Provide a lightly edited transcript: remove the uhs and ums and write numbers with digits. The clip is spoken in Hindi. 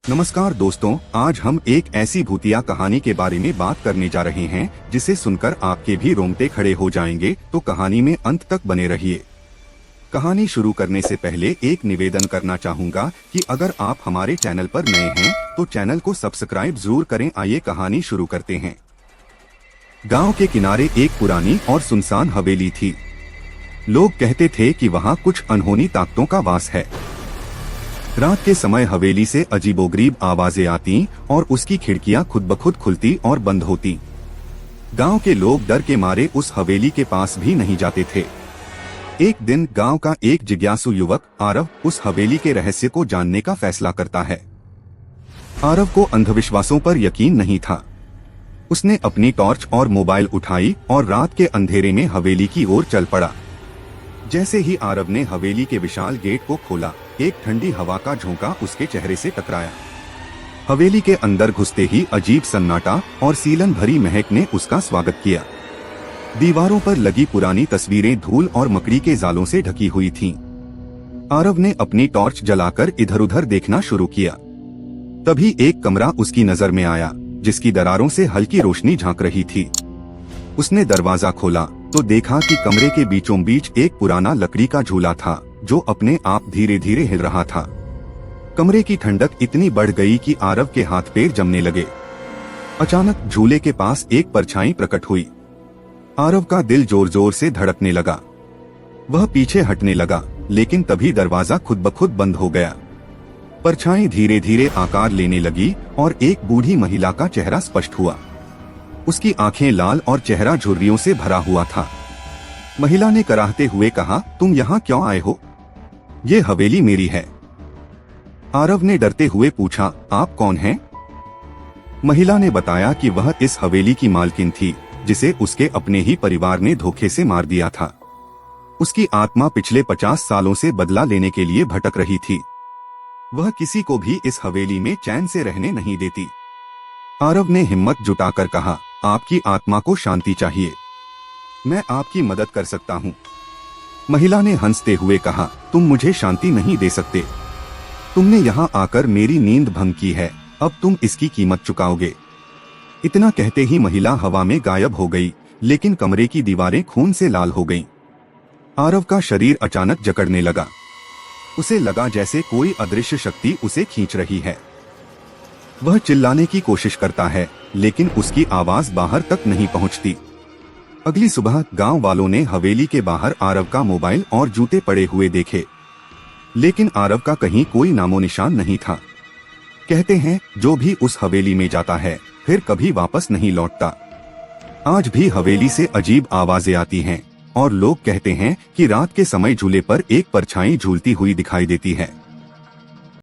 नमस्कार दोस्तों, आज हम एक ऐसी भूतिया कहानी के बारे में बात करने जा रहे हैं जिसे सुनकर आपके भी रोंगटे खड़े हो जाएंगे। तो कहानी में अंत तक बने रहिए। कहानी शुरू करने से पहले एक निवेदन करना चाहूँगा कि अगर आप हमारे चैनल पर नए हैं तो चैनल को सब्सक्राइब जरूर करें। आइए कहानी शुरू करते हैं। गाँव के किनारे एक पुरानी और सुनसान हवेली थी। लोग कहते थे कि वहाँ कुछ अनहोनी ताकतों का वास है। रात के समय हवेली से अजीबोगरीब आवाजें आती और उसकी खिड़कियां खुद ब खुद खुलती और बंद होती। गांव के लोग डर के मारे उस हवेली के पास भी नहीं जाते थे। एक दिन गांव का एक जिज्ञासु युवक आरव उस हवेली के रहस्य को जानने का फैसला करता है। आरव को अंधविश्वासों पर यकीन नहीं था। उसने अपनी टॉर्च और मोबाइल उठाई और रात के अंधेरे में हवेली की ओर चल पड़ा। जैसे ही आरव ने हवेली के विशाल गेट को खोला, एक ठंडी हवा का झोंका उसके चेहरे से टकराया। हवेली के अंदर घुसते ही अजीब सन्नाटा और सीलन भरी महक ने उसका स्वागत किया। दीवारों पर लगी पुरानी तस्वीरें धूल और मकड़ी के जालों से ढकी हुई थीं। आरव ने अपनी टॉर्च जलाकर इधर-उधर देखना शुरू किया। तभी एक कमरा उसकी नजर में आया, जिसकी दरारों से हल्की रोशनी झांक रही थी। उसने दरवाजा खोला तो देखा कि कमरे के बीचों बीच एक पुराना लकड़ी का झूला था, जो अपने आप धीरे धीरे हिल रहा था। कमरे की ठंडक इतनी बढ़ गई कि आरव के हाथ पैर जमने लगे। अचानक झूले के पास एक परछाई प्रकट हुई। आरव का दिल जोर जोर से धड़कने लगा। वह पीछे हटने लगा, लेकिन तभी दरवाजा खुद ब खुद बंद हो गया। परछाई धीरे धीरे आकार लेने लगी और एक बूढ़ी महिला का चेहरा स्पष्ट हुआ। उसकी आंखें लाल और चेहरा झुर्रियों से भरा हुआ था। महिला ने कराहते हुए कहा, तुम यहाँ क्यों आए हो? ये हवेली मेरी है। आरव ने डरते हुए पूछा, आप कौन हैं? महिला ने बताया कि वह इस हवेली की मालकिन थी, जिसे उसके अपने ही परिवार ने धोखे से मार दिया था। उसकी आत्मा पिछले 50 सालों से बदला लेने के लिए भटक रही थी। वह किसी को भी इस हवेली में चैन से रहने नहीं देती। आरव ने हिम्मत जुटाकर कहा, आपकी आत्मा को शांति चाहिए, मैं आपकी मदद कर सकता हूँ। महिला ने हंसते हुए कहा, तुम मुझे शांति नहीं दे सकते। तुमने यहाँ आकर मेरी नींद भंग की है, अब तुम इसकी कीमत चुकाओगे। इतना कहते ही महिला हवा में गायब हो गई, लेकिन कमरे की दीवारें खून से लाल हो गईं। आरव का शरीर अचानक जकड़ने लगा। उसे लगा जैसे कोई अदृश्य शक्ति उसे खींच रही है। वह चिल्लाने की कोशिश करता है, लेकिन उसकी आवाज बाहर तक नहीं पहुंचती। अगली सुबह गांव वालों ने हवेली के बाहर आरव का मोबाइल और जूते पड़े हुए देखे, लेकिन आरव का कहीं कोई नामो निशान नहीं था। कहते हैं, जो भी उस हवेली में जाता है फिर कभी वापस नहीं लौटता। आज भी हवेली से अजीब आवाजें आती हैं और लोग कहते हैं कि रात के समय झूले पर एक परछाई झूलती हुई दिखाई देती है।